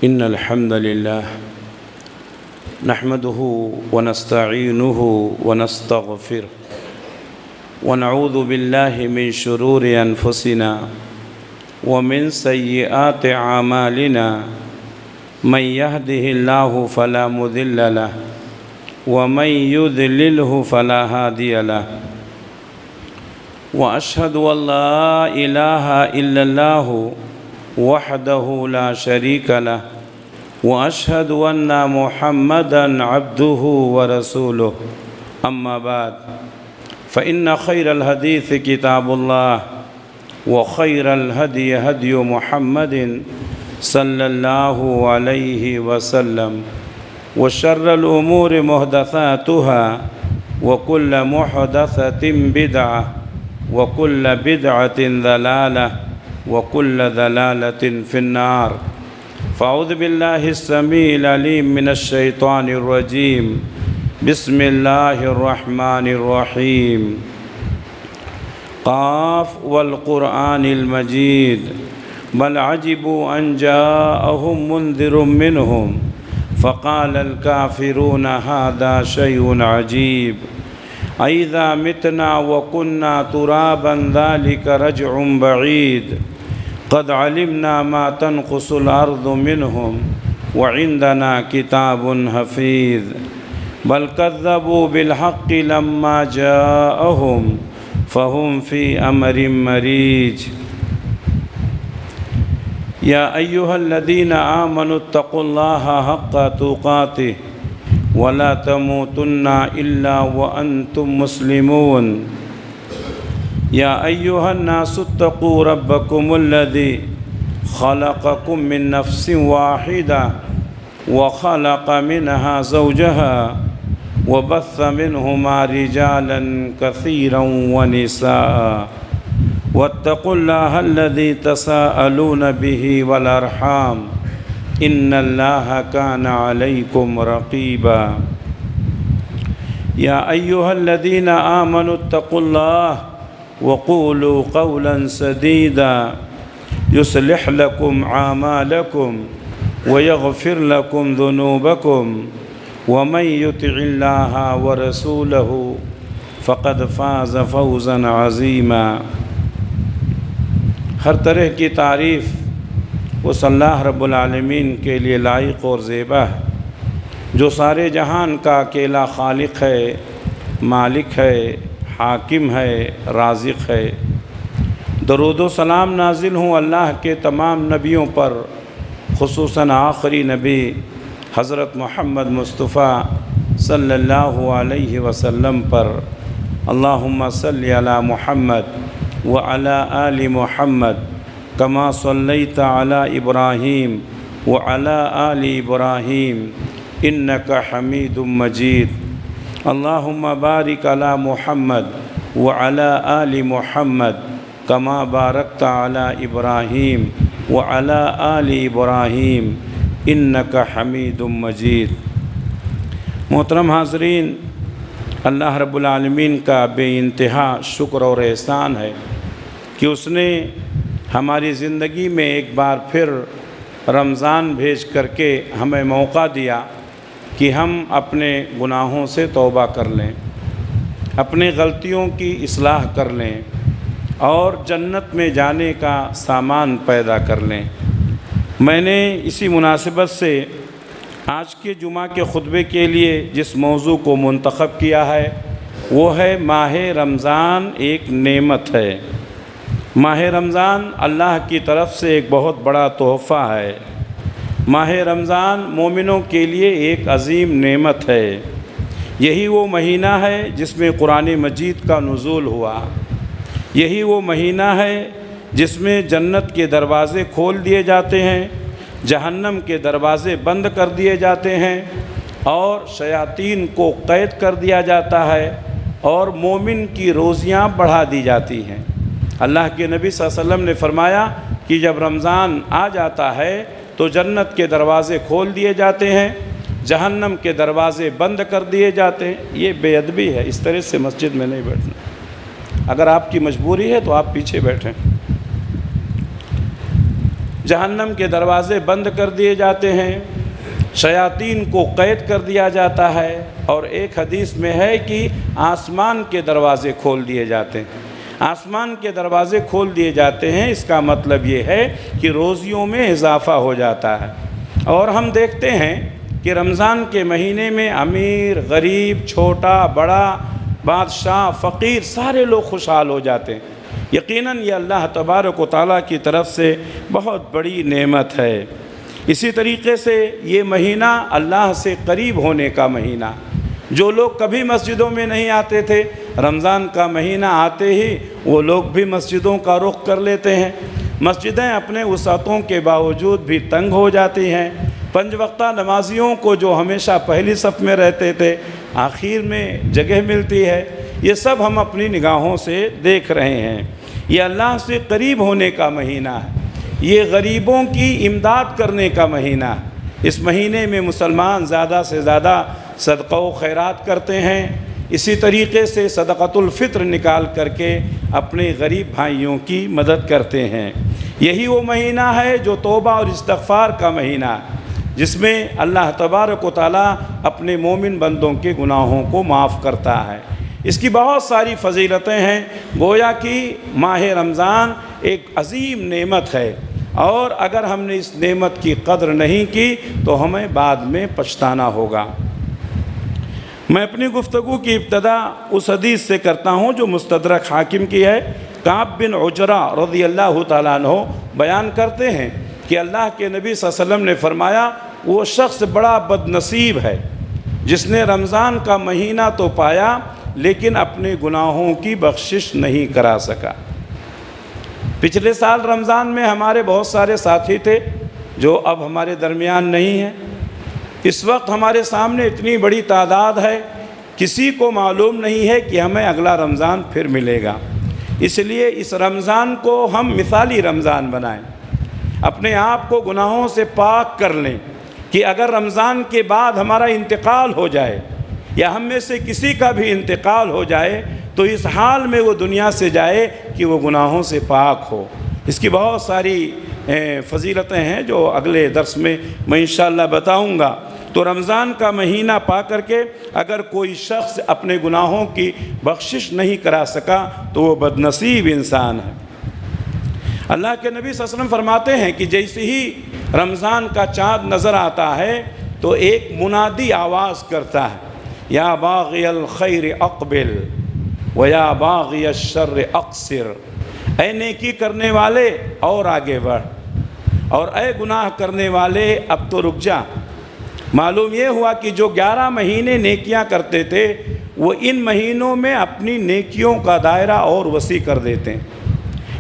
إن الحمد لله نحمده ونستعينه ونستغفره ونعوذ بالله من شرور أنفسنا ومن سيئات أعمالنا من يهده الله فلا مضل له ومن يضلله فلا هادي له وأشهد أن لا إله إلا الله وحده لا شريك له وأشهد أن محمدًا عبده ورسوله أما بعد فإن خير الحديث كتاب الله وخير الهدي هدي محمد صلى الله عليه وسلم وشر الأمور محدثاتها وكل محدثة بدعة وكل بدعة ضلالة وكل ضلالة في النار فأعوذ بالله السميع العليم من الشيطان الرجيم بسم الله الرحمن الرحيم قاف والقرآن المجيد بل عجبوا أن جاءهم منذر منهم فقال الكافرون هذا شيء عجيب أإذا متنا وكنا ترابا ذلك رجع بعيد قد علمنا ما تنقص الأرض منهم وعندنا كتاب حفيظ بل كذبوا بالحق لما جاءهم فهم في أمر مريج يا أيها الذين آمنوا اتقوا الله حق تقاته ولا تموتن إلا وأنتم مسلمون يا أيها الناس اتقوا ربكم الذي خلقكم من نفس واحدة وخلق منها زوجها وبث منهما رجالا كثيرا ونساء واتقوا الله الذي تساءلون به والأرحام إن الله كان عليكم رقيبا يا أيها الذين آمنوا اتقوا الله وقولوا قولا سديدا يصلح لكم أعمالكم ويغفر لكم ذنوبكم ومن يطع الله ورسوله فقد فاز فوزا عظيما ہر طرح کی تعریف اس اللہ رب العالمین کے لیے لائق اور زیبا ہے جو سارے جہان کا اکیلا خالق ہے، مالک ہے، حاکم ہے، رازق ہے۔ درود و سلام نازل ہوں اللہ کے تمام نبیوں پر، خصوصاً آخری نبی حضرت محمد مصطفیٰ صلی اللہ علیہ وسلم پر۔ اللہم صلی علی محمد وعلی آل محمد کما صلیت علی ابراہیم وعلی آل ابراہیم انک حمید مجید۔ اللہم بارک علی محمد وعلی آل محمد کما بارکت علی ابراہیم وعلی آل ابراہیم انک حمید مجید۔ محترم حاضرین، اللہ رب العالمین کا بے انتہا شکر اور احسان ہے کہ اس نے ہماری زندگی میں ایک بار پھر رمضان بھیج کر کے ہمیں موقع دیا کہ ہم اپنے گناہوں سے توبہ کر لیں، اپنے غلطیوں کی اصلاح کر لیں اور جنت میں جانے کا سامان پیدا کر لیں۔ میں نے اسی مناسبت سے آج کے جمعہ کے خطبے کے لیے جس موضوع کو منتخب کیا ہے وہ ہے ماہ رمضان ایک نعمت ہے۔ ماہ رمضان اللہ کی طرف سے ایک بہت بڑا تحفہ ہے۔ ماہ رمضان مومنوں کے لیے ایک عظیم نعمت ہے۔ یہی وہ مہینہ ہے جس میں قرآن مجید کا نزول ہوا۔ یہی وہ مہینہ ہے جس میں جنت کے دروازے کھول دیے جاتے ہیں، جہنم کے دروازے بند کر دیے جاتے ہیں اور شیاطین کو قید کر دیا جاتا ہے اور مومن کی روزیاں بڑھا دی جاتی ہیں۔ اللہ کے نبی صلی اللہ علیہ وسلم نے فرمایا کہ جب رمضان آ جاتا ہے تو جنت کے دروازے کھول دیے جاتے ہیں، جہنم کے دروازے بند کر دیے جاتے ہیں۔ یہ بے ادبی ہے، اس طرح سے مسجد میں نہیں بیٹھنا۔ اگر آپ کی مجبوری ہے تو آپ پیچھے بیٹھیں۔ جہنم کے دروازے بند کر دیے جاتے ہیں، شیاطین کو قید کر دیا جاتا ہے، اور ایک حدیث میں ہے کہ آسمان کے دروازے کھول دیے جاتے ہیں۔ آسمان کے دروازے کھول دیے جاتے ہیں، اس کا مطلب یہ ہے کہ روزیوں میں اضافہ ہو جاتا ہے۔ اور ہم دیکھتے ہیں کہ رمضان کے مہینے میں امیر، غریب، چھوٹا بڑا، بادشاہ، فقیر، سارے لوگ خوشحال ہو جاتے ہیں۔ یقیناً یہ اللہ تبارک و تعالیٰ کی طرف سے بہت بڑی نعمت ہے۔ اسی طریقے سے یہ مہینہ اللہ سے قریب ہونے کا مہینہ، جو لوگ کبھی مسجدوں میں نہیں آتے تھے، رمضان کا مہینہ آتے ہی وہ لوگ بھی مسجدوں کا رخ کر لیتے ہیں۔ مسجدیں اپنے وسعتوں کے باوجود بھی تنگ ہو جاتی ہیں۔ 5 وقتہ نمازیوں کو جو ہمیشہ پہلی صف میں رہتے تھے، آخر میں جگہ ملتی ہے۔ یہ سب ہم اپنی نگاہوں سے دیکھ رہے ہیں۔ یہ اللہ سے قریب ہونے کا مہینہ ہے، یہ غریبوں کی امداد کرنے کا مہینہ ہے۔ اس مہینے میں مسلمان زیادہ سے زیادہ صدقہ و خیرات کرتے ہیں۔ اسی طریقے سے صدقۃ الفطر نکال کر کے اپنے غریب بھائیوں کی مدد کرتے ہیں۔ یہی وہ مہینہ ہے جو توبہ اور استغفار کا مہینہ ہے، جس میں اللہ تبارک و تعالیٰ اپنے مومن بندوں کے گناہوں کو معاف کرتا ہے۔ اس کی بہت ساری فضیلتیں ہیں۔ گویا کہ ماہ رمضان ایک عظیم نعمت ہے، اور اگر ہم نے اس نعمت کی قدر نہیں کی تو ہمیں بعد میں پچھتانا ہوگا۔ میں اپنی گفتگو کی ابتدا اس حدیث سے کرتا ہوں جو مستدرک حاکم کی ہے۔ کعب بن عجرہ رضی اللہ تعالیٰ عنہ بیان کرتے ہیں کہ اللہ کے نبی صلی اللہ علیہ وسلم نے فرمایا، وہ شخص بڑا بد نصیب ہے جس نے رمضان کا مہینہ تو پایا لیکن اپنے گناہوں کی بخشش نہیں کرا سکا۔ پچھلے سال رمضان میں ہمارے بہت سارے ساتھی تھے جو اب ہمارے درمیان نہیں ہیں۔ اس وقت ہمارے سامنے اتنی بڑی تعداد ہے، کسی کو معلوم نہیں ہے کہ ہمیں اگلا رمضان پھر ملے گا۔ اس لیے اس رمضان کو ہم مثالی رمضان بنائیں، اپنے آپ کو گناہوں سے پاک کر لیں کہ اگر رمضان کے بعد ہمارا انتقال ہو جائے یا ہم میں سے کسی کا بھی انتقال ہو جائے تو اس حال میں وہ دنیا سے جائے کہ وہ گناہوں سے پاک ہو۔ اس کی بہت ساری فضیلتیں ہیں جو اگلے درس میں انشاءاللہ بتاؤں گا۔ تو رمضان کا مہینہ پا کر کے اگر کوئی شخص اپنے گناہوں کی بخشش نہیں کرا سکا تو وہ بد نصیب انسان ہے۔ اللہ کے نبی صلی اللہ علیہ وسلم فرماتے ہیں کہ جیسے ہی رمضان کا چاند نظر آتا ہے تو ایک منادی آواز کرتا ہے، یا باغی الخیر اقبل ویا باغی الشر اقصر، اے نیکی کرنے والے اور آگے بڑھ، اور اے گناہ کرنے والے اب تو رک جا۔ معلوم یہ ہوا کہ جو 11 مہینے نیکیاں کرتے تھے وہ ان مہینوں میں اپنی نیکیوں کا دائرہ اور وسیع کر دیتے ہیں،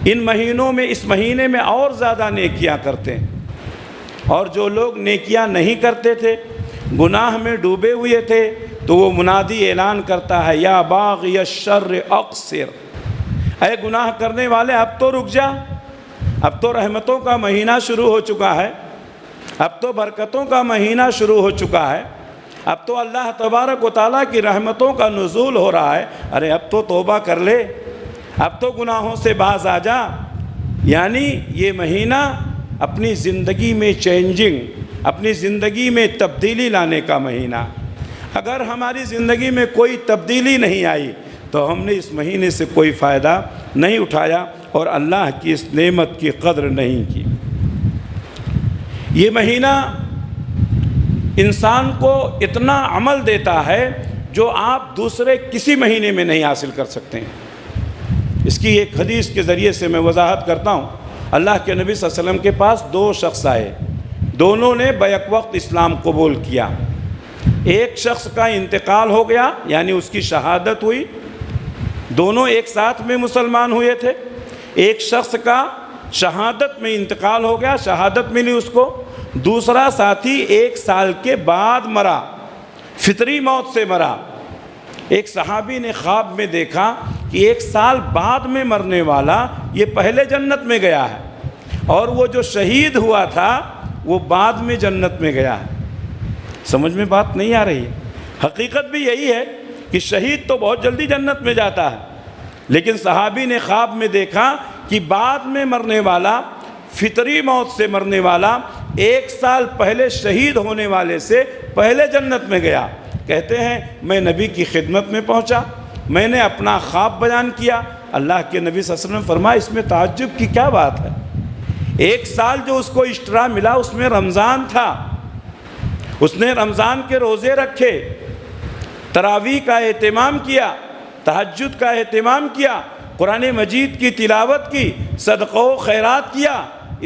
ان مہینوں میں، اس مہینے میں اور زیادہ نیکیاں کرتے ہیں۔ اور جو لوگ نیکیاں نہیں کرتے تھے، گناہ میں ڈوبے ہوئے تھے، تو وہ منادی اعلان کرتا ہے، یا باغی الشر اقصر، اے گناہ کرنے والے اب تو رک جا، اب تو رحمتوں کا مہینہ شروع ہو چکا ہے، اب تو برکتوں کا مہینہ شروع ہو چکا ہے، اب تو اللہ تبارک و تعالیٰ کی رحمتوں کا نزول ہو رہا ہے، ارے اب تو توبہ کر لے، اب تو گناہوں سے باز آ جا۔ یعنی یہ مہینہ اپنی زندگی میں چینجنگ، اپنی زندگی میں تبدیلی لانے کا مہینہ۔ اگر ہماری زندگی میں کوئی تبدیلی نہیں آئی تو ہم نے اس مہینے سے کوئی فائدہ نہیں اٹھایا اور اللہ کی اس نعمت کی قدر نہیں کی۔ یہ مہینہ انسان کو اتنا عمل دیتا ہے جو آپ دوسرے کسی مہینے میں نہیں حاصل کر سکتے ہیں۔ اس کی ایک حدیث کے ذریعے سے میں وضاحت کرتا ہوں۔ اللہ کے نبی صلی اللہ علیہ وسلم کے پاس 2 شخص آئے، دونوں نے بیک وقت اسلام قبول کیا۔ ایک شخص کا انتقال ہو گیا، یعنی اس کی شہادت ہوئی، دونوں ایک ساتھ میں مسلمان ہوئے تھے۔ ایک شخص کا شہادت میں انتقال ہو گیا، شہادت ملی اس کو۔ دوسرا ساتھی 1 سال کے بعد مرا، فطری موت سے مرا۔ ایک صحابی نے خواب میں دیکھا کہ 1 سال بعد میں مرنے والا یہ پہلے جنت میں گیا ہے، اور وہ جو شہید ہوا تھا وہ بعد میں جنت میں گیا ہے۔ سمجھ میں بات نہیں آ رہی ہے؟ حقیقت بھی یہی ہے کہ شہید تو بہت جلدی جنت میں جاتا ہے، لیکن صحابی نے خواب میں دیکھا کہ بعد میں مرنے والا فطری موت سے مرنے والا 1 سال پہلے شہید ہونے والے سے پہلے جنت میں گیا۔ کہتے ہیں میں نبی کی خدمت میں پہنچا، میں نے اپنا خواب بیان کیا، اللہ کے نبی صلی اللہ علیہ وسلم فرمایا اس میں تعجب کی کیا بات ہے؟ 1 سال جو اس کو اشترا ملا اس میں رمضان تھا، اس نے رمضان کے روزے رکھے، تراویح کا اہتمام کیا، تہجد کا اہتمام کیا، قرآن مجید کی تلاوت کی، صدقہ و خیرات کیا۔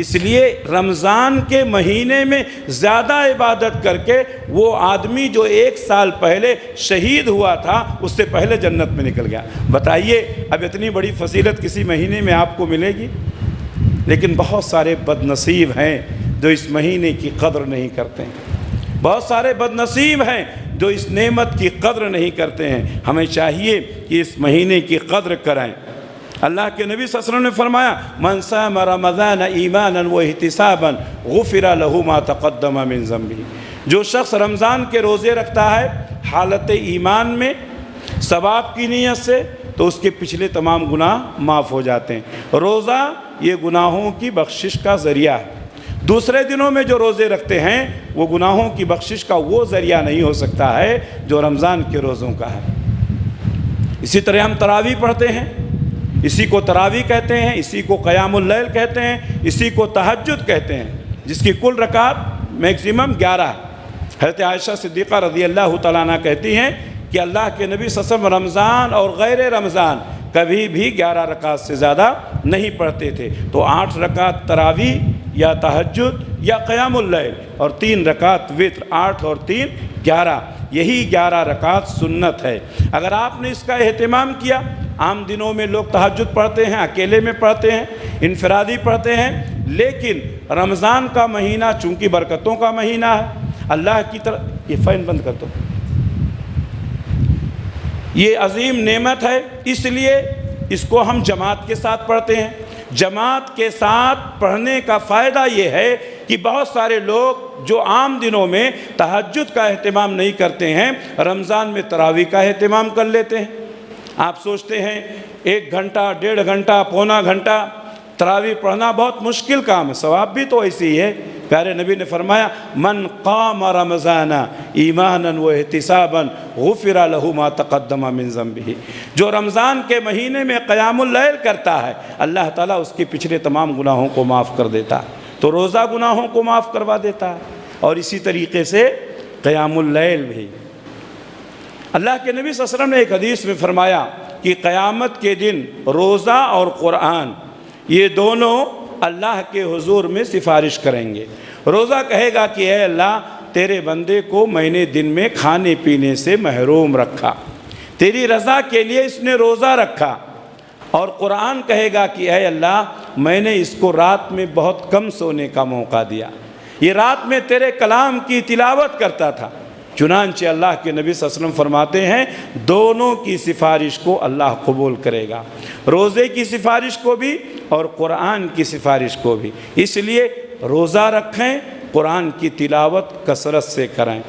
اس لیے رمضان کے مہینے میں زیادہ عبادت کر کے وہ آدمی جو 1 سال پہلے شہید ہوا تھا اس سے پہلے جنت میں نکل گیا۔ بتائیے اب اتنی بڑی فضیلت کسی مہینے میں آپ کو ملے گی؟ لیکن بہت سارے بد نصیب ہیں جو اس مہینے کی قدر نہیں کرتے ہیں، بہت سارے بد نصیب ہیں جو اس نعمت کی قدر نہیں کرتے ہیں۔ ہمیں چاہیے کہ اس مہینے کی قدر کریں۔ اللہ کے نبی صلی اللہ علیہ وسلم نے فرمایا من صام رمضان ایمانا واحتسابا غفر له ما تقدم من ذنبه، جو شخص رمضان کے روزے رکھتا ہے حالت ایمان میں ثواب کی نیت سے تو اس کے پچھلے تمام گناہ معاف ہو جاتے ہیں۔ روزہ یہ گناہوں کی بخشش کا ذریعہ ہے۔ دوسرے دنوں میں جو روزے رکھتے ہیں وہ گناہوں کی بخشش کا وہ ذریعہ نہیں ہو سکتا ہے جو رمضان کے روزوں کا ہے۔ اسی طرح ہم تراویح پڑھتے ہیں، اسی کو تراویح کہتے ہیں، اسی کو قیام اللیل کہتے ہیں، اسی کو تہجد کہتے ہیں، جس کی کل رکعت میکسیمم 11 ہے۔ حضرت عائشہ صدیقہ رضی اللہ تعالیٰ عنہ کہتی ہیں کہ اللہ کے نبی صلی اللہ علیہ وسلم رمضان اور غیر رمضان کبھی بھی 11 رکعت سے زیادہ نہیں پڑھتے تھے۔ تو 8 رکعت تراویح یا تہجد یا قیام اللیل اور 3 رکعت وتر، 8 اور 3 11، یہی 11 رکعت سنت ہے۔ اگر آپ نے اس کا اہتمام کیا، عام دنوں میں لوگ تہجد پڑھتے ہیں، اکیلے میں پڑھتے ہیں، انفرادی پڑھتے ہیں، لیکن رمضان کا مہینہ چونکہ برکتوں کا مہینہ ہے، اللہ کی طرف یہ فین بند کر دو، یہ عظیم نعمت ہے، اس لیے اس کو ہم جماعت کے ساتھ پڑھتے ہیں۔ جماعت کے ساتھ پڑھنے کا فائدہ یہ ہے کہ بہت سارے لوگ جو عام دنوں میں تہجد کا اہتمام نہیں کرتے ہیں رمضان میں تراویح کا اہتمام کر لیتے ہیں۔ آپ سوچتے ہیں 1 گھنٹہ، 1.5 گھنٹہ، پونا گھنٹہ تراویح پڑھنا بہت مشکل کام ہے، ثواب بھی تو ایسے ہی ہے۔ پیارے نبی نے فرمایا من قام رمضان ایمانا واحتسابا غفر له ما تقدم من ذنبه، جو رمضان کے مہینے میں قیام اللیل کرتا ہے اللہ تعالیٰ اس کے پچھلے تمام گناہوں کو معاف کر دیتا ہے۔ تو روزہ گناہوں کو معاف کروا دیتا ہے، اور اسی طریقے سے قیام اللیل بھی۔ اللہ کے نبی صلی اللہ علیہ وسلم نے ایک حدیث میں فرمایا کہ قیامت کے دن روزہ اور قرآن یہ دونوں اللہ کے حضور میں سفارش کریں گے۔ روزہ کہے گا کہ اے اللہ تیرے بندے کو میں نے دن میں کھانے پینے سے محروم رکھا، تیری رضا کے لیے اس نے روزہ رکھا۔ اور قرآن کہے گا کہ اے اللہ میں نے اس کو رات میں بہت کم سونے کا موقع دیا، یہ رات میں تیرے کلام کی تلاوت کرتا تھا۔ چنانچہ اللہ کے نبی صلی اللہ علیہ وسلم فرماتے ہیں دونوں کی سفارش کو اللہ قبول کرے گا، روزے کی سفارش کو بھی اور قرآن کی سفارش کو بھی۔ اس لیے روزہ رکھیں، قرآن کی تلاوت کثرت سے کریں۔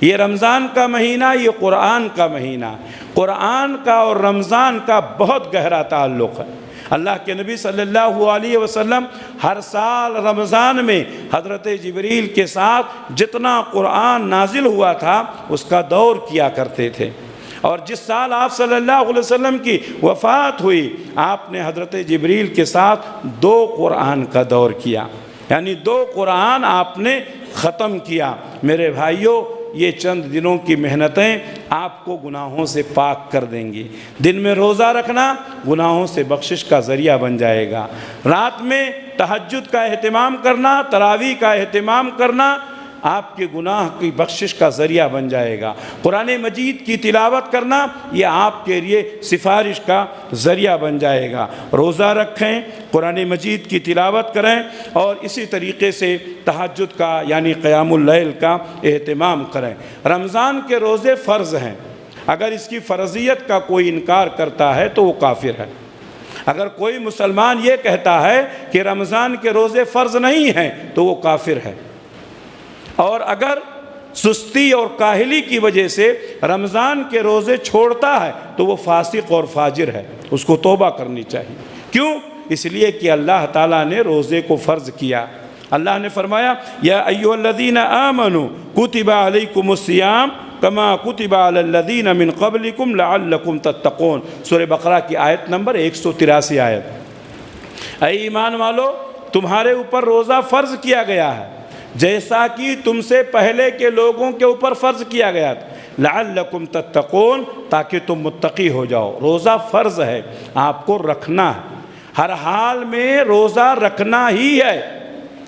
یہ رمضان کا مہینہ، یہ قرآن کا مہینہ، قرآن کا اور رمضان کا بہت گہرا تعلق ہے۔ اللہ کے نبی صلی اللہ علیہ وسلم ہر سال رمضان میں حضرت جبریل کے ساتھ جتنا قرآن نازل ہوا تھا اس کا دور کیا کرتے تھے، اور جس سال آپ صلی اللہ علیہ وسلم کی وفات ہوئی آپ نے حضرت جبریل کے ساتھ 2 قرآن کا دور کیا، یعنی 2 قرآن آپ نے ختم کیا۔ میرے بھائیوں یہ چند دنوں کی محنتیں آپ کو گناہوں سے پاک کر دیں گی۔ دن میں روزہ رکھنا گناہوں سے بخشش کا ذریعہ بن جائے گا، رات میں تہجد کا اہتمام کرنا، تراویح کا اہتمام کرنا آپ کے گناہ کی بخشش کا ذریعہ بن جائے گا، قرآن مجید کی تلاوت کرنا یہ آپ کے لیے سفارش کا ذریعہ بن جائے گا۔ روزہ رکھیں، قرآن مجید کی تلاوت کریں، اور اسی طریقے سے تہجد کا یعنی قیام اللیل کا اہتمام کریں۔ رمضان کے روزے فرض ہیں، اگر اس کی فرضیت کا کوئی انکار کرتا ہے تو وہ کافر ہے۔ اگر کوئی مسلمان یہ کہتا ہے کہ رمضان کے روزے فرض نہیں ہیں تو وہ کافر ہے، اور اگر سستی اور کاہلی کی وجہ سے رمضان کے روزے چھوڑتا ہے تو وہ فاسق اور فاجر ہے، اس کو توبہ کرنی چاہیے۔ کیوں اس لیے کہ اللہ تعالیٰ نے روزے کو فرض کیا۔ اللہ نے فرمایا یا ایھا الذین آمنوا کتب علیکم الصیام کما کتب علی الذین من قبلکم لعلکم تتقون، سورہ بقرہ کی آیت نمبر 183 آیت۔ اے ایمان والو، تمہارے اوپر روزہ فرض کیا گیا ہے جیسا کہ تم سے پہلے کے لوگوں کے اوپر فرض کیا گیا تھا، لعلکم تتقون، تاکہ تم متقی ہو جاؤ۔ روزہ فرض ہے، آپ کو رکھنا ہے، ہر حال میں روزہ رکھنا ہی ہے۔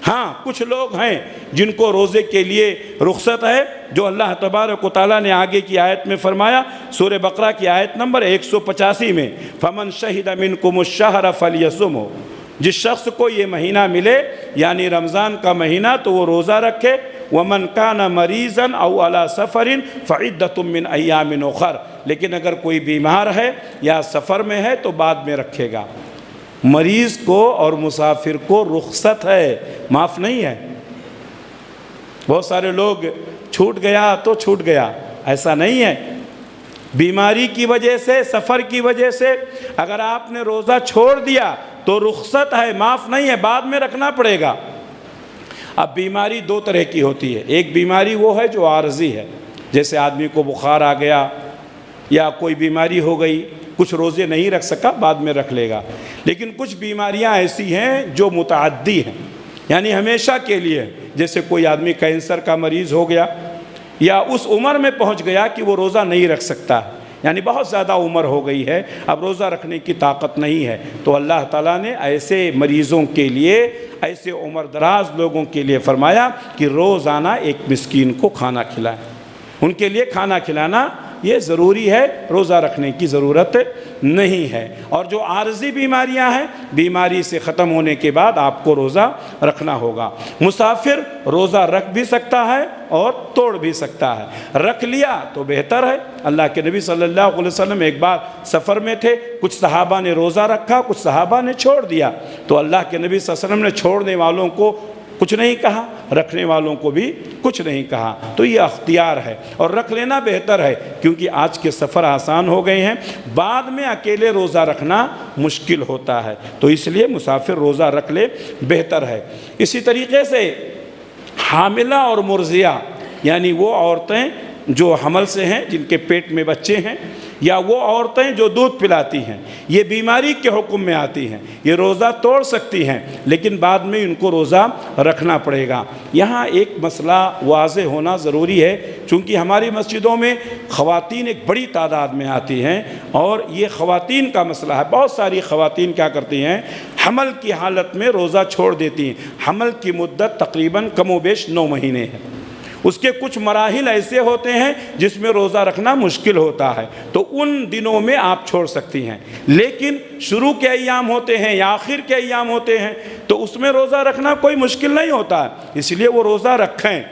ہاں کچھ لوگ ہیں جن کو روزے کے لیے رخصت ہے، جو اللہ تبارک و تعالیٰ نے آگے کی آیت میں فرمایا، سورہ بقرہ کی آیت نمبر 185 میں، فَمَنْ شَهِدَ مِنْكُمُ الشَّهْرَ فَلْيَصُمْهُ، جس شخص کو یہ مہینہ ملے یعنی رمضان کا مہینہ تو وہ روزہ رکھے، وَمَنْ كَانَ مَرِيضًا أَوْ عَلَى سَفَرٍ فَعِدَّةٌ مِّنْ أَيَّامٍ أُخَرَ، لیکن اگر کوئی بیمار ہے یا سفر میں ہے تو بعد میں رکھے گا۔ مریض کو اور مسافر کو رخصت ہے، معاف نہیں ہے۔ بہت سارے لوگ چھوٹ گیا تو چھوٹ گیا، ایسا نہیں ہے۔ بیماری کی وجہ سے، سفر کی وجہ سے اگر آپ نے روزہ چھوڑ دیا تو رخصت ہے، معاف نہیں ہے، بعد میں رکھنا پڑے گا۔ اب بیماری دو طرح کی ہوتی ہے، ایک بیماری وہ ہے جو عارضی ہے، جیسے آدمی کو بخار آ گیا یا کوئی بیماری ہو گئی، کچھ روزے نہیں رکھ سکا، بعد میں رکھ لے گا۔ لیکن کچھ بیماریاں ایسی ہیں جو متعدی ہیں، یعنی ہمیشہ کے لیے، جیسے کوئی آدمی کینسر کا مریض ہو گیا یا اس عمر میں پہنچ گیا کہ وہ روزہ نہیں رکھ سکتا، یعنی بہت زیادہ عمر ہو گئی ہے، اب روزہ رکھنے کی طاقت نہیں ہے، تو اللہ تعالیٰ نے ایسے مریضوں کے لیے، ایسے عمر دراز لوگوں کے لیے فرمایا کہ روزانہ ایک مسکین کو کھانا کھلائیں۔ ان کے لیے کھانا کھلانا یہ ضروری ہے، روزہ رکھنے کی ضرورت نہیں ہے۔ اور جو عارضی بیماریاں ہیں، بیماری سے ختم ہونے کے بعد آپ کو روزہ رکھنا ہوگا۔ مسافر روزہ رکھ بھی سکتا ہے اور توڑ بھی سکتا ہے، رکھ لیا تو بہتر ہے۔ اللہ کے نبی صلی اللہ علیہ وسلم ایک بار سفر میں تھے، کچھ صحابہ نے روزہ رکھا، کچھ صحابہ نے چھوڑ دیا، تو اللہ کے نبی صلی اللہ علیہ وسلم نے چھوڑنے والوں کو کچھ نہیں کہا، رکھنے والوں کو بھی کچھ نہیں کہا، تو یہ اختیار ہے اور رکھ لینا بہتر ہے، کیونکہ آج کے سفر آسان ہو گئے ہیں، بعد میں اکیلے روزہ رکھنا مشکل ہوتا ہے، تو اس لیے مسافر روزہ رکھ لے بہتر ہے۔ اسی طریقے سے حاملہ اور مرضیہ، یعنی وہ عورتیں جو حمل سے ہیں، جن کے پیٹ میں بچے ہیں، یا وہ عورتیں جو دودھ پلاتی ہیں، یہ بیماری کے حکم میں آتی ہیں، یہ روزہ توڑ سکتی ہیں، لیکن بعد میں ان کو روزہ رکھنا پڑے گا۔ یہاں ایک مسئلہ واضح ہونا ضروری ہے، چونکہ ہماری مسجدوں میں خواتین ایک بڑی تعداد میں آتی ہیں، اور یہ خواتین کا مسئلہ ہے۔ بہت ساری خواتین کیا کرتی ہیں، حمل کی حالت میں روزہ چھوڑ دیتی ہیں۔ حمل کی مدت تقریباً کم و بیش 9 مہینے ہے، اس کے کچھ مراحل ایسے ہوتے ہیں جس میں روزہ رکھنا مشکل ہوتا ہے، تو ان دنوں میں آپ چھوڑ سکتی ہیں، لیکن شروع کے ایام ہوتے ہیں یا آخر کے ایام ہوتے ہیں تو اس میں روزہ رکھنا کوئی مشکل نہیں ہوتا ہے، اس لیے وہ روزہ رکھیں۔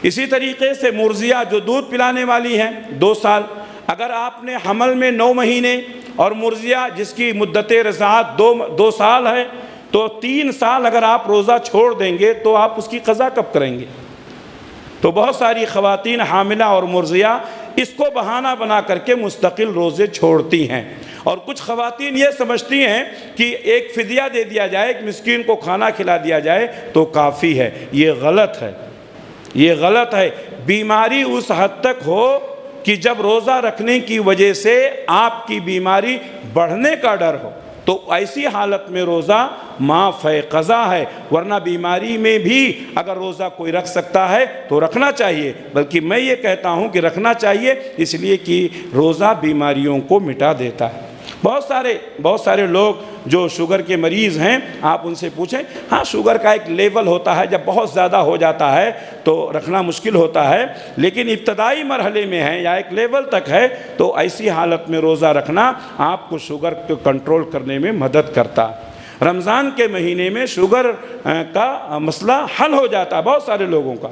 اسی طریقے سے مرضیہ جو دودھ پلانے والی ہیں 2 سال، اگر آپ نے حمل میں 9 مہینے اور مرضیہ جس کی مدت رضاعت 2 سال ہے، تو 3 سال اگر آپ روزہ چھوڑ دیں گے تو آپ اس کی قضا کب کریں گے؟ تو بہت ساری خواتین حاملہ اور مرضیہ اس کو بہانہ بنا کر کے مستقل روزے چھوڑتی ہیں، اور کچھ خواتین یہ سمجھتی ہیں کہ ایک فدیہ دے دیا جائے، ایک مسکین کو کھانا کھلا دیا جائے تو کافی ہے۔ یہ غلط ہے، یہ غلط ہے۔ بیماری اس حد تک ہو کہ جب روزہ رکھنے کی وجہ سے آپ کی بیماری بڑھنے کا ڈر ہو، تو ایسی حالت میں روزہ معاف ہے، قضا ہے، ورنہ بیماری میں بھی اگر روزہ کوئی رکھ سکتا ہے تو رکھنا چاہیے، بلکہ میں یہ کہتا ہوں کہ رکھنا چاہیے، اس لیے کہ روزہ بیماریوں کو مٹا دیتا ہے۔ بہت سارے لوگ جو شوگر کے مریض ہیں، آپ ان سے پوچھیں، ہاں شوگر کا ایک لیول ہوتا ہے، جب بہت زیادہ ہو جاتا ہے تو رکھنا مشکل ہوتا ہے، لیکن ابتدائی مرحلے میں ہے یا ایک لیول تک ہے تو ایسی حالت میں روزہ رکھنا آپ کو شوگر کو کنٹرول کرنے میں مدد کرتا ہے۔ رمضان کے مہینے میں شوگر کا مسئلہ حل ہو جاتا ہے بہت سارے لوگوں کا۔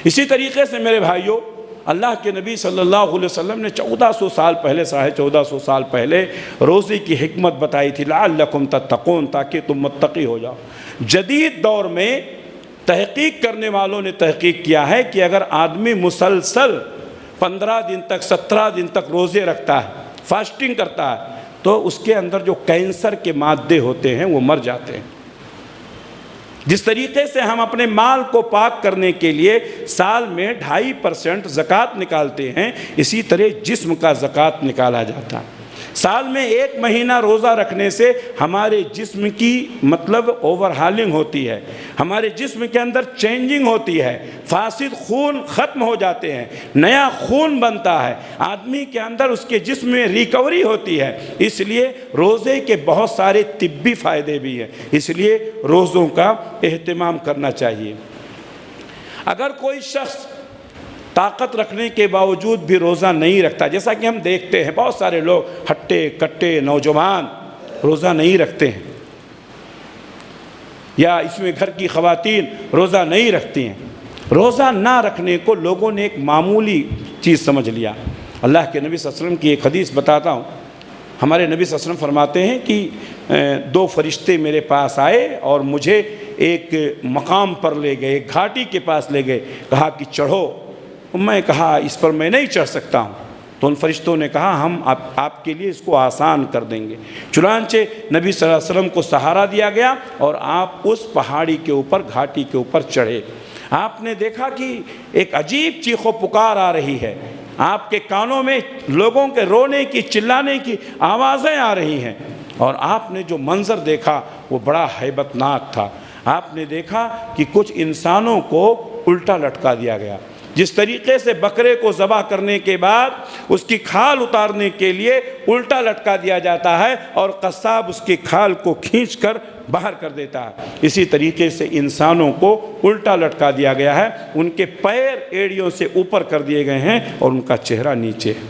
اسی طریقے سے میرے بھائیوں، اللہ کے نبی صلی اللہ علیہ وسلم نے 1400 سال پہلے، 1450 سال پہلے روزے کی حکمت بتائی تھی، لعلکم تتقون، تاکہ تم متقی ہو جاؤ۔ جدید دور میں تحقیق کرنے والوں نے تحقیق کیا ہے کہ اگر آدمی مسلسل 15 دن تک، 17 دن تک روزے رکھتا ہے، فاسٹنگ کرتا ہے، تو اس کے اندر جو کینسر کے مادے ہوتے ہیں وہ مر جاتے ہیں۔ جس طریقے سے ہم اپنے مال کو پاک کرنے کے لیے سال میں 2.5% زکوٰۃ نکالتے ہیں، اسی طرح جسم کا زکوٰۃ نکالا جاتا ہے۔ سال میں 1 مہینہ روزہ رکھنے سے ہمارے جسم کی مطلب اوور ہالنگ ہوتی ہے، ہمارے جسم کے اندر چینجنگ ہوتی ہے، فاسد خون ختم ہو جاتے ہیں، نیا خون بنتا ہے، آدمی کے اندر اس کے جسم میں ریکوری ہوتی ہے۔ اس لیے روزے کے بہت سارے طبی فائدے بھی ہیں، اس لیے روزوں کا اہتمام کرنا چاہیے۔ اگر کوئی شخص طاقت رکھنے کے باوجود بھی روزہ نہیں رکھتا، جیسا کہ ہم دیکھتے ہیں بہت سارے لوگ ہٹے کٹے نوجوان روزہ نہیں رکھتے ہیں، یا اس میں گھر کی خواتین روزہ نہیں رکھتی ہیں، روزہ نہ رکھنے کو لوگوں نے ایک معمولی چیز سمجھ لیا۔ اللہ کے نبی صلی اللہ علیہ وسلم کی ایک حدیث بتاتا ہوں۔ ہمارے نبی صلی اللہ علیہ وسلم فرماتے ہیں کہ 2 فرشتے میرے پاس آئے اور مجھے ایک مقام پر لے گئے، ایک گھاٹی کے پاس لے گئے، کہا کہ چڑھو۔ میں کہا اس پر میں نہیں چڑھ سکتا ہوں، تو ان فرشتوں نے کہا ہم آپ کے لیے اس کو آسان کر دیں گے۔ چنانچہ نبی صلی اللہ علیہ وسلم کو سہارا دیا گیا اور آپ اس پہاڑی کے اوپر، گھاٹی کے اوپر چڑھے۔ آپ نے دیکھا کہ ایک عجیب چیخ و پکار آ رہی ہے، آپ کے کانوں میں لوگوں کے رونے کی، چلانے کی آوازیں آ رہی ہیں، اور آپ نے جو منظر دیکھا وہ بڑا ہیبت ناک تھا۔ آپ نے دیکھا کہ کچھ انسانوں کو الٹا لٹکا دیا گیا۔ جس طریقے سے بکرے کو ذبح کرنے کے بعد اس کی کھال اتارنے کے لیے الٹا لٹکا دیا جاتا ہے اور قصاب اس کی کھال کو کھینچ کر باہر کر دیتا ہے، اسی طریقے سے انسانوں کو الٹا لٹکا دیا گیا ہے۔ ان کے پیر ایڑیوں سے اوپر کر دیے گئے ہیں اور ان کا چہرہ نیچے ہے۔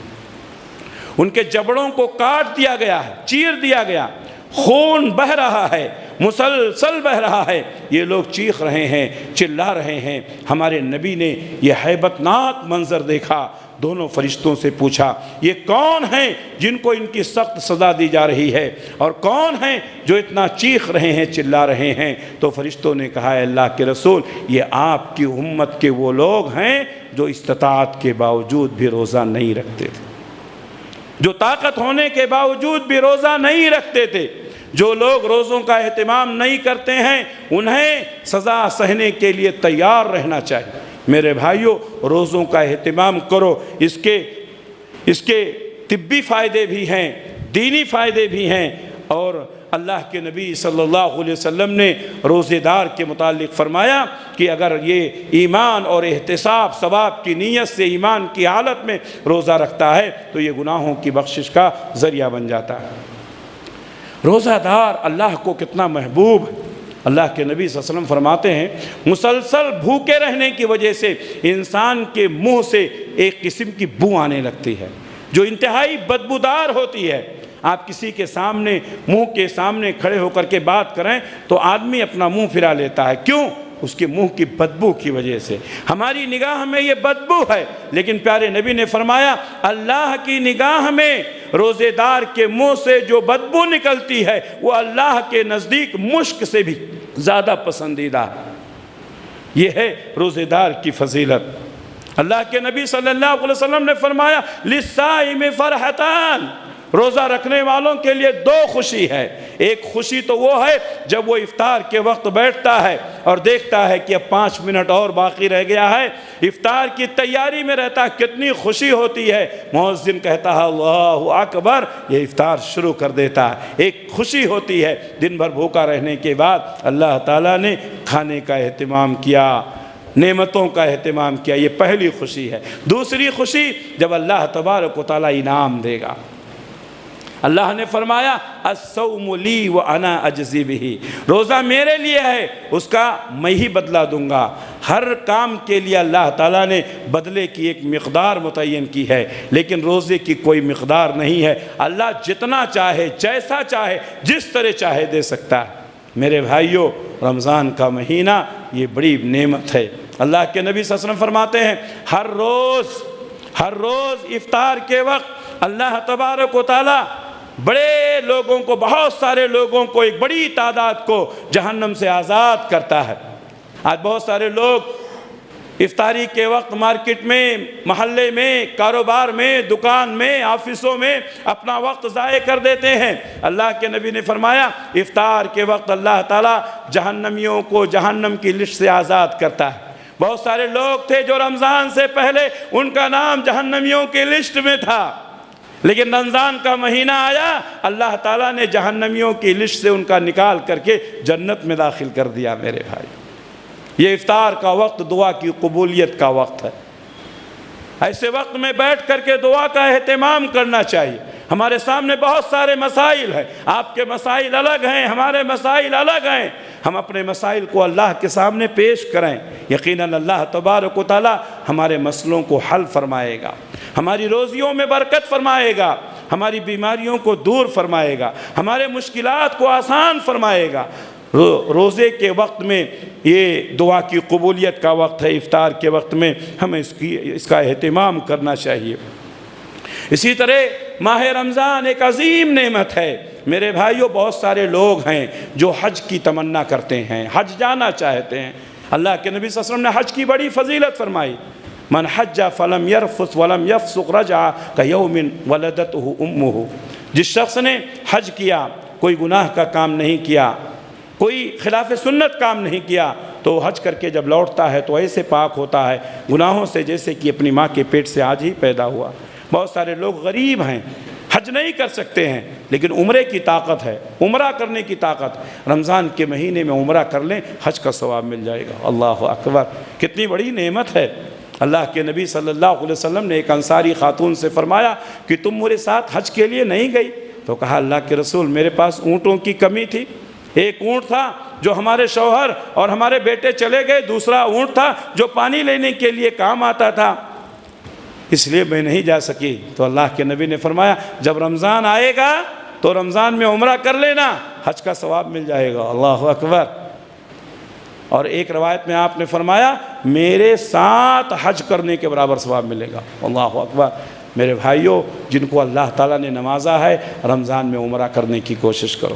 ان کے جبڑوں کو کاٹ دیا گیا ہے، چیر دیا گیا، خون بہہ رہا ہے، مسلسل بہہ رہا ہے، یہ لوگ چیخ رہے ہیں، چلا رہے ہیں۔ ہمارے نبی نے یہ ہیبت ناک منظر دیکھا، دونوں فرشتوں سے پوچھا یہ کون ہیں جن کو ان کی سخت سزا دی جا رہی ہے، اور کون ہیں جو اتنا چیخ رہے ہیں، چلا رہے ہیں؟ تو فرشتوں نے کہا اے اللہ کے رسول، یہ آپ کی امت کے وہ لوگ ہیں جو استطاعت کے باوجود بھی روزہ نہیں رکھتے تھے، جو طاقت ہونے کے باوجود بھی روزہ نہیں رکھتے تھے۔ جو لوگ روزوں کا اہتمام نہیں کرتے ہیں انہیں سزا سہنے کے لیے تیار رہنا چاہیے۔ میرے بھائیوں، روزوں کا اہتمام کرو، اس کے طبی فائدے بھی ہیں، دینی فائدے بھی ہیں، اور اللہ کے نبی صلی اللہ علیہ وسلم نے روزے دار کے متعلق فرمایا کہ اگر یہ ایمان اور احتساب ثواب کی نیت سے ایمان کی حالت میں روزہ رکھتا ہے تو یہ گناہوں کی بخشش کا ذریعہ بن جاتا ہے۔ روزہ دار اللہ کو کتنا محبوب ہے۔ اللہ کے نبی صلی اللہ علیہ وسلم فرماتے ہیں مسلسل بھوکے رہنے کی وجہ سے انسان کے منہ سے ایک قسم کی بو آنے لگتی ہے جو انتہائی بدبودار ہوتی ہے۔ آپ کسی کے سامنے، منہ کے سامنے کھڑے ہو کر کے بات کریں تو آدمی اپنا منہ پھرا لیتا ہے، کیوں؟ اس کے منہ کی بدبو کی وجہ سے۔ ہماری نگاہ میں یہ بدبو ہے، لیکن پیارے نبی نے فرمایا اللہ کی نگاہ میں روزے دار کے منہ سے جو بدبو نکلتی ہے وہ اللہ کے نزدیک مشک سے بھی زیادہ پسندیدہ ہے۔ یہ ہے روزے دار کی فضیلت۔ اللہ کے نبی صلی اللہ علیہ وسلم نے فرمایا للصائم فرحتان، روزہ رکھنے والوں کے لیے 2 خوشی ہے۔ ایک خوشی تو وہ ہے جب وہ افطار کے وقت بیٹھتا ہے اور دیکھتا ہے کہ اب 5 منٹ اور باقی رہ گیا ہے، افطار کی تیاری میں رہتا ہے، کتنی خوشی ہوتی ہے، مؤذن کہتا ہے اللہ اکبر، یہ افطار شروع کر دیتا ہے، ایک خوشی ہوتی ہے۔ دن بھر بھوکا رہنے کے بعد اللہ تعالیٰ نے کھانے کا اہتمام کیا، نعمتوں کا اہتمام کیا، یہ پہلی خوشی ہے۔ دوسری خوشی جب اللہ تبارک و تعالیٰ انعام دے گا۔ اللہ نے فرمایا الصوم لی وانا اجزی بہ، روزہ میرے لیے ہے، اس کا میں ہی بدلہ دوں گا۔ ہر کام کے لیے اللہ تعالیٰ نے بدلے کی ایک مقدار متعین کی ہے، لیکن روزے کی کوئی مقدار نہیں ہے۔ اللہ جتنا چاہے، جیسا چاہے، جس طرح چاہے دے سکتا ہے۔ میرے بھائیوں، رمضان کا مہینہ یہ بڑی نعمت ہے۔ اللہ کے نبی صلی اللہ علیہ وسلم فرماتے ہیں ہر روز افطار کے وقت اللہ تبارک و تعالیٰ بڑے لوگوں کو، بہت سارے لوگوں کو، ایک بڑی تعداد کو جہنم سے آزاد کرتا ہے۔ آج بہت سارے لوگ افطاری کے وقت مارکیٹ میں، محلے میں، کاروبار میں، دکان میں، آفسوں میں اپنا وقت ضائع کر دیتے ہیں۔ اللہ کے نبی نے فرمایا افطار کے وقت اللہ تعالیٰ جہنمیوں کو جہنم کی لسٹ سے آزاد کرتا ہے۔ بہت سارے لوگ تھے جو رمضان سے پہلے ان کا نام جہنمیوں کی لسٹ میں تھا، لیکن رمضان کا مہینہ آیا، اللہ تعالیٰ نے جہنمیوں کی لسٹ سے ان کا نکال کر کے جنت میں داخل کر دیا۔ میرے بھائی، یہ افطار کا وقت دعا کی قبولیت کا وقت ہے۔ ایسے وقت میں بیٹھ کر کے دعا کا اہتمام کرنا چاہیے۔ ہمارے سامنے بہت سارے مسائل ہیں، آپ کے مسائل الگ ہیں، ہمارے مسائل الگ ہیں۔ ہم اپنے مسائل کو اللہ کے سامنے پیش کریں، یقیناً اللہ تبارک و تعالی ہمارے مسئلوں کو حل فرمائے گا، ہماری روزیوں میں برکت فرمائے گا، ہماری بیماریوں کو دور فرمائے گا، ہمارے مشکلات کو آسان فرمائے گا۔ روزے کے وقت میں یہ دعا کی قبولیت کا وقت ہے، افطار کے وقت میں ہمیں اس کا اہتمام کرنا چاہیے۔ اسی طرح ماہ رمضان ایک عظیم نعمت ہے۔ میرے بھائیوں، بہت سارے لوگ ہیں جو حج کی تمنا کرتے ہیں، حج جانا چاہتے ہیں۔ اللہ کے نبی صلی اللہ علیہ وسلم نے حج کی بڑی فضیلت فرمائی، من حج فلم یرفث ولم یفسق رجع کیوم ولدته امہ۔ جس شخص نے حج کیا، کوئی گناہ کا کام نہیں کیا، کوئی خلاف سنت کام نہیں کیا، تو حج کر کے جب لوٹتا ہے تو ایسے پاک ہوتا ہے گناہوں سے جیسے کہ اپنی ماں کے پیٹ سے آج ہی پیدا ہوا۔ بہت سارے لوگ غریب ہیں، حج نہیں کر سکتے ہیں، لیکن عمرے کی طاقت ہے، عمرہ کرنے کی طاقت۔ رمضان کے مہینے میں عمرہ کر لیں، حج کا ثواب مل جائے گا۔ اللہ اکبر، کتنی بڑی نعمت ہے۔ اللہ کے نبی صلی اللہ علیہ وسلم نے ایک انصاری خاتون سے فرمایا کہ تم میرے ساتھ حج کے لیے نہیں گئی؟ تو کہا اللہ کے رسول میرے پاس اونٹوں کی کمی تھی، ایک اونٹ تھا جو ہمارے شوہر اور ہمارے بیٹے چلے گئے، دوسرا اونٹ تھا جو پانی لینے کے لیے کام آتا تھا، اس لیے میں نہیں جا سکی۔ تو اللہ کے نبی نے فرمایا جب رمضان آئے گا تو رمضان میں عمرہ کر لینا، حج کا ثواب مل جائے گا۔ اللہ اکبر۔ اور ایک روایت میں آپ نے فرمایا میرے ساتھ حج کرنے کے برابر ثواب ملے گا۔ اللہ اکبر۔ میرے بھائیوں، جن کو اللہ تعالیٰ نے نوازا ہے، رمضان میں عمرہ کرنے کی کوشش کرو۔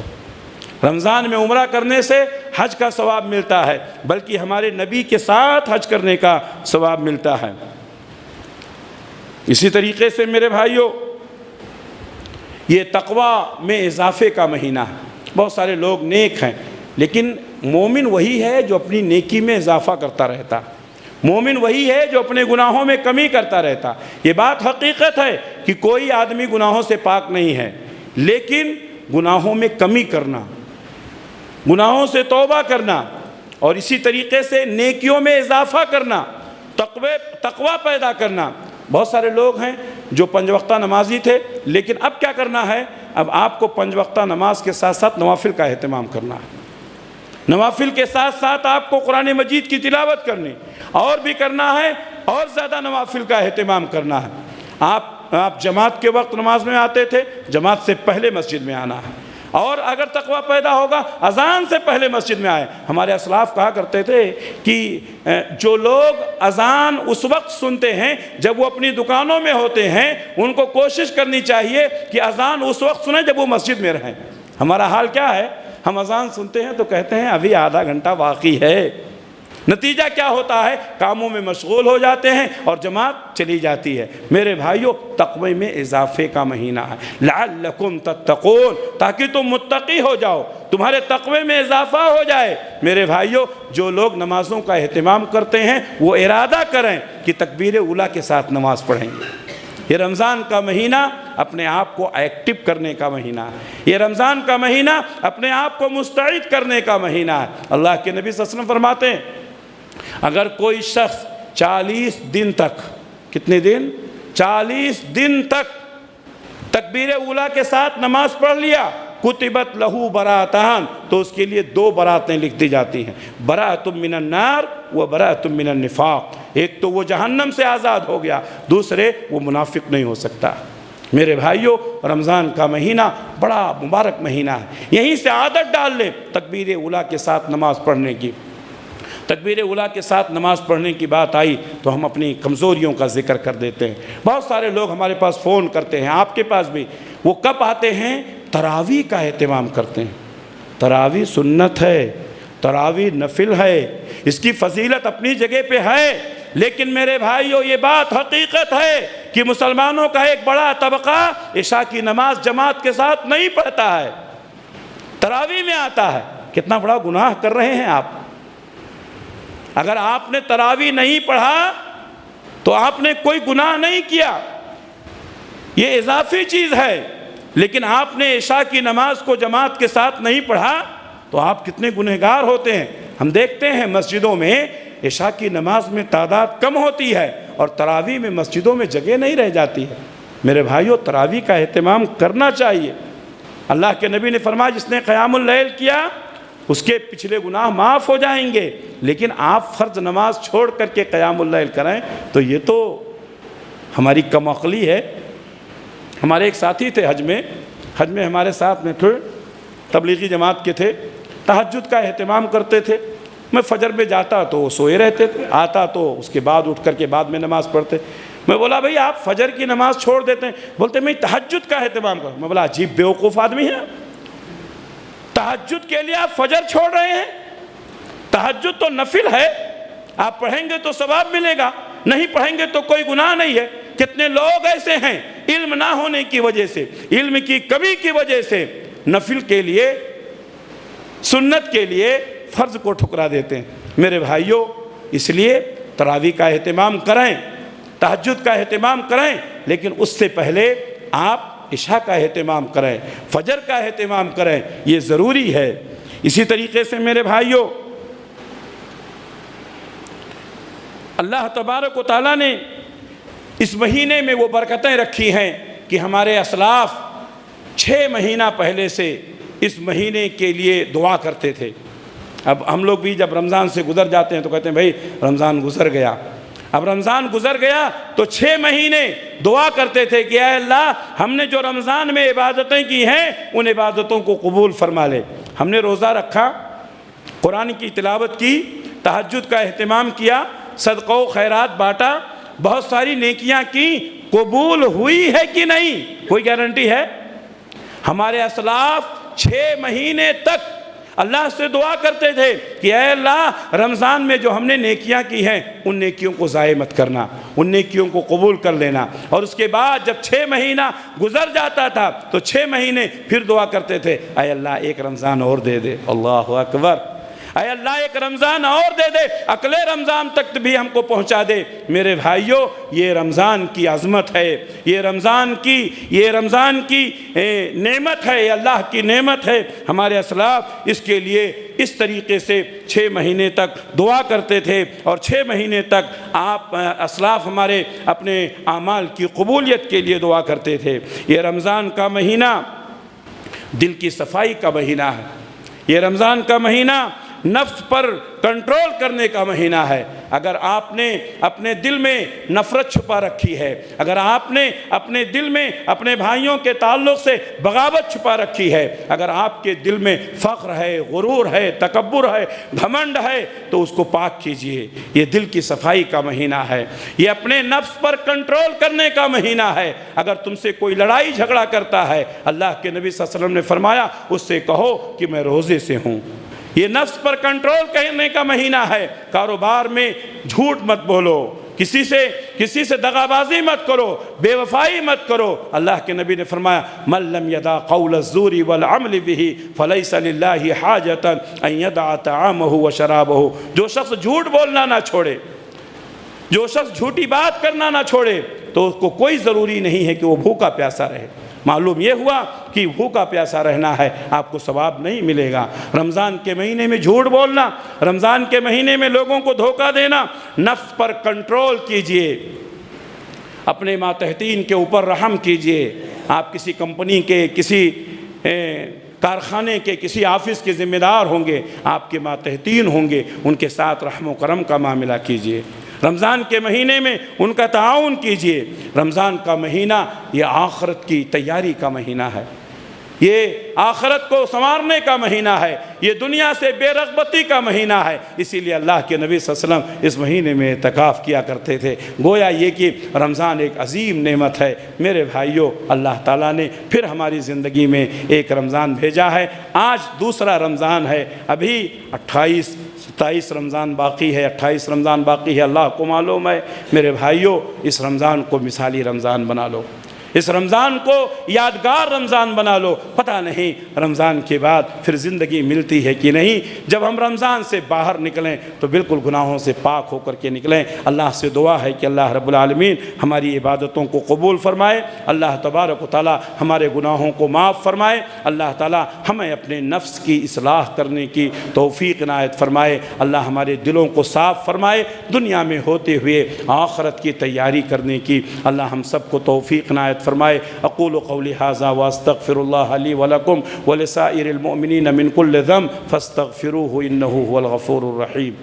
رمضان میں عمرہ کرنے سے حج کا ثواب ملتا ہے، بلکہ ہمارے نبی کے ساتھ حج کرنے کا ثواب ملتا ہے۔ اسی طریقے سے میرے بھائیوں، یہ تقوی میں اضافے کا مہینہ ہے۔ بہت سارے لوگ نیک ہیں، لیکن مومن وہی ہے جو اپنی نیکی میں اضافہ کرتا رہتا، مومن وہی ہے جو اپنے گناہوں میں کمی کرتا رہتا۔ یہ بات حقیقت ہے کہ کوئی آدمی گناہوں سے پاک نہیں ہے، لیکن گناہوں میں کمی کرنا، گناہوں سے توبہ کرنا، اور اسی طریقے سے نیکیوں میں اضافہ کرنا، تقوی پیدا کرنا۔ بہت سارے لوگ ہیں جو 5 وقتہ نمازی تھے، لیکن اب کیا کرنا ہے؟ اب آپ کو 5 وقتہ نماز کے ساتھ ساتھ نوافل کا اہتمام کرنا ہے۔ نوافل کے ساتھ ساتھ آپ کو قرآن مجید کی تلاوت کرنی اور بھی کرنا ہے، اور زیادہ نوافل کا اہتمام کرنا ہے۔ آپ جماعت کے وقت نماز میں آتے تھے، جماعت سے پہلے مسجد میں آنا ہے، اور اگر تقوی پیدا ہوگا اذان سے پہلے مسجد میں آئے۔ ہمارے اسلاف کہا کرتے تھے کہ جو لوگ اذان اس وقت سنتے ہیں جب وہ اپنی دکانوں میں ہوتے ہیں، ان کو کوشش کرنی چاہیے کہ اذان اس وقت سنیں جب وہ مسجد میں رہیں۔ ہمارا حال کیا ہے؟ ہم اذان سنتے ہیں تو کہتے ہیں ابھی آدھا گھنٹہ باقی ہے۔ نتیجہ کیا ہوتا ہے؟ کاموں میں مشغول ہو جاتے ہیں اور جماعت چلی جاتی ہے۔ میرے بھائیوں، تقوی میں اضافے کا مہینہ ہے، لعلکم تتقون، تاکہ تم متقی ہو جاؤ، تمہارے تقوی میں اضافہ ہو جائے۔ میرے بھائیوں، جو لوگ نمازوں کا اہتمام کرتے ہیں وہ ارادہ کریں کہ تکبیر اولیٰ کے ساتھ نماز پڑھیں گے۔ یہ رمضان کا مہینہ اپنے آپ کو ایکٹیو کرنے کا مہینہ ہے، یہ رمضان کا مہینہ اپنے آپ کو مستعد کرنے کا مہینہ ہے۔ اللہ کے نبی صلی اللہ علیہ وسلم فرماتے ہیں اگر کوئی شخص 40 دن تک، کتنے دن؟ 40 دن تک تکبیر اولیٰ کے ساتھ نماز پڑھ لیا، کتبت لہو براتان، تو اس کے لیے 2 براتیں لکھ دی جاتی ہیں، براۃ من النار و براۃ من النفاق۔ ایک تو وہ جہنم سے آزاد ہو گیا، دوسرے وہ منافق نہیں ہو سکتا۔ میرے بھائیوں، رمضان کا مہینہ بڑا مبارک مہینہ ہے، یہیں سے عادت ڈال لیں تکبیر اولیٰ کے ساتھ نماز پڑھنے کی۔ تکبیر اولیٰ کے ساتھ نماز پڑھنے کی بات آئی تو ہم اپنی کمزوریوں کا ذکر کر دیتے ہیں۔ بہت سارے لوگ ہمارے پاس فون کرتے ہیں، آپ کے پاس بھی، وہ کب آتے ہیں؟ تراویح کا اہتمام کرتے ہیں۔ تراویح سنت ہے، تراویح نفل ہے، اس کی فضیلت اپنی جگہ پہ ہے، لیکن میرے بھائیوں یہ بات حقیقت ہے کہ مسلمانوں کا ایک بڑا طبقہ عشاء کی نماز جماعت کے ساتھ نہیں پڑھتا ہے، تراویح میں آتا ہے۔ کتنا بڑا گناہ کر رہے ہیں آپ۔ اگر آپ نے تراویح نہیں پڑھا تو آپ نے کوئی گناہ نہیں کیا، یہ اضافی چیز ہے، لیکن آپ نے عشاء کی نماز کو جماعت کے ساتھ نہیں پڑھا تو آپ کتنے گنہگار ہوتے ہیں۔ ہم دیکھتے ہیں مسجدوں میں عشاء کی نماز میں تعداد کم ہوتی ہے اور تراویح میں مسجدوں میں جگہ نہیں رہ جاتی ہے۔ میرے بھائیوں تراویح کا اہتمام کرنا چاہیے۔ اللہ کے نبی نے فرمایا جس نے قیام اللیل کیا اس کے پچھلے گناہ معاف ہو جائیں گے، لیکن آپ فرض نماز چھوڑ کر کے قیام اللیل کریں تو یہ تو ہماری کم عقلی ہے۔ ہمارے ایک ساتھی تھے حج میں ہمارے ساتھ میں تھے، تبلیغی جماعت کے تھے، تہجد کا اہتمام کرتے تھے۔ میں فجر میں جاتا تو وہ سوئے رہتے تھے، آتا تو اس کے بعد اٹھ کر کے بعد میں نماز پڑھتے۔ میں بولا بھائی آپ فجر کی نماز چھوڑ دیتے ہیں؟ بولتے میں تہجد کا اہتمام کروں۔ میں بولا عجیب بیوقوف آدمی ہے، تہجد کے لیے آپ فجر چھوڑ رہے ہیں؟ تہجد تو نفل ہے، آپ پڑھیں گے تو ثواب ملے گا، نہیں پڑھیں گے تو کوئی گناہ نہیں ہے۔ کتنے لوگ ایسے ہیں علم نہ ہونے کی وجہ سے، علم کی کمی کی وجہ سے نفل کے لیے، سنت کے لیے فرض کو ٹھکرا دیتے ہیں۔ میرے بھائیوں اس لیے تراویح کا اہتمام کریں، تہجد کا اہتمام کریں، لیکن اس سے پہلے آپ عشاء کا اہتمام کریں، فجر کا اہتمام کریں، یہ ضروری ہے۔ اسی طریقے سے میرے بھائیوں اللہ تبارک و تعالیٰ نے اس مہینے میں وہ برکتیں رکھی ہیں کہ ہمارے اسلاف 6 مہینہ پہلے سے اس مہینے کے لیے دعا کرتے تھے۔ اب ہم لوگ بھی جب رمضان سے گزر جاتے ہیں تو کہتے ہیں بھائی رمضان گزر گیا۔ اب رمضان گزر گیا تو 6 مہینے دعا کرتے تھے کہ اے اللہ ہم نے جو رمضان میں عبادتیں کی ہیں ان عبادتوں کو قبول فرما لے۔ ہم نے روزہ رکھا، قرآن کی تلاوت کی، تہجد کا اہتمام کیا، صدقہ و خیرات بانٹا، بہت ساری نیکیاں کی، قبول ہوئی ہے کہ نہیں کوئی گارنٹی ہے؟ ہمارے اسلاف 6 مہینے تک اللہ سے دعا کرتے تھے کہ اے اللہ رمضان میں جو ہم نے نیکیاں کی ہیں ان نیکیوں کو ضائع مت کرنا، ان نیکیوں کو قبول کر لینا۔ اور اس کے بعد جب 6 مہینہ گزر جاتا تھا تو 6 مہینے پھر دعا کرتے تھے اے اللہ ایک رمضان اور دے دے، اللہ اکبر، اے اللہ ایک رمضان اور دے دے، اگلے رمضان تک بھی ہم کو پہنچا دے۔ میرے بھائیوں یہ رمضان کی عظمت ہے، یہ رمضان کی نعمت ہے، یہ اللہ کی نعمت ہے۔ ہمارے اسلاف اس کے لیے اس طریقے سے 6 مہینے تک دعا کرتے تھے، اور 6 مہینے تک آپ اسلاف ہمارے اپنے اعمال کی قبولیت کے لیے دعا کرتے تھے۔ یہ رمضان کا مہینہ دل کی صفائی کا مہینہ ہے، یہ رمضان کا مہینہ نفس پر کنٹرول کرنے کا مہینہ ہے۔ اگر آپ نے اپنے دل میں نفرت چھپا رکھی ہے، اگر آپ نے اپنے دل میں اپنے بھائیوں کے تعلق سے بغاوت چھپا رکھی ہے، اگر آپ کے دل میں فخر ہے، غرور ہے، تکبر ہے، گھمنڈ ہے، تو اس کو پاک کیجئے۔ یہ دل کی صفائی کا مہینہ ہے، یہ اپنے نفس پر کنٹرول کرنے کا مہینہ ہے۔ اگر تم سے کوئی لڑائی جھگڑا کرتا ہے، اللہ کے نبی صلی اللہ علیہ وسلم نے فرمایا اس سے کہو کہ میں روزے سے ہوں۔ یہ نفس پر کنٹرول کرنے کا مہینہ ہے۔ کاروبار میں جھوٹ مت بولو، کسی سے دغابازی مت کرو، بے وفائی مت کرو۔ اللہ کے نبی نے فرمایا من لم یدع قول الزور والعمل به فلیس للہ حاجۃ ان یدع طعامہ وشرابہ۔ جو شخص جھوٹ بولنا نہ چھوڑے، جو شخص جھوٹی بات کرنا نہ چھوڑے، تو اس کو کوئی ضروری نہیں ہے کہ وہ بھوکا پیاسا رہے۔ معلوم یہ ہوا کہ بھوکا پیاسا رہنا ہے، آپ کو ثواب نہیں ملے گا۔ رمضان کے مہینے میں جھوٹ بولنا، رمضان کے مہینے میں لوگوں کو دھوکہ دینا، نفس پر کنٹرول کیجئے، اپنے ماتحتین کے اوپر رحم کیجئے۔ آپ کسی کمپنی کے، کسی کارخانے کے، کسی آفس کے ذمہ دار ہوں گے، آپ کے ماتحتین ہوں گے، ان کے ساتھ رحم و کرم کا معاملہ کیجئے۔ رمضان کے مہینے میں ان کا تعاون کیجئے۔ رمضان کا مہینہ یہ آخرت کی تیاری کا مہینہ ہے۔ یہ آخرت کو سنوارنے کا مہینہ ہے، یہ دنیا سے بے رغبتی کا مہینہ ہے، اسی لیے اللہ کے نبی صلی اللہ علیہ وسلم اس مہینے میں اعتکاف کیا کرتے تھے۔ گویا یہ کہ رمضان ایک عظیم نعمت ہے۔ میرے بھائیوں، اللہ تعالیٰ نے پھر ہماری زندگی میں ایک رمضان بھیجا ہے۔ آج دوسرا رمضان ہے، ابھی 27 رمضان باقی ہے، 28 رمضان باقی ہے، اللہ کو معلوم ہے۔ میرے بھائیوں، اس رمضان کو مثالی رمضان بنا لو، اس رمضان کو یادگار رمضان بنا لو۔ پتہ نہیں رمضان کے بعد پھر زندگی ملتی ہے کہ نہیں۔ جب ہم رمضان سے باہر نکلیں تو بالکل گناہوں سے پاک ہو کر کے نکلیں۔ اللہ سے دعا ہے کہ اللہ رب العالمین ہماری عبادتوں کو قبول فرمائے، اللہ تبارک و تعالی ہمارے گناہوں کو معاف فرمائے، اللہ تعالی ہمیں اپنے نفس کی اصلاح کرنے کی توفیق عنایت فرمائے، اللہ ہمارے دلوں کو صاف فرمائے، دنیا میں ہوتے ہوئے آخرت کی تیاری کرنے کی اللہ ہم سب کو توفیق عنایت فرمائے۔ اقول قولی ھذا واستغفر اللہ لی ولکم ولسائر المؤمنین من کل ذنب فاستغفروہ انہ هو الغفور الرحیم۔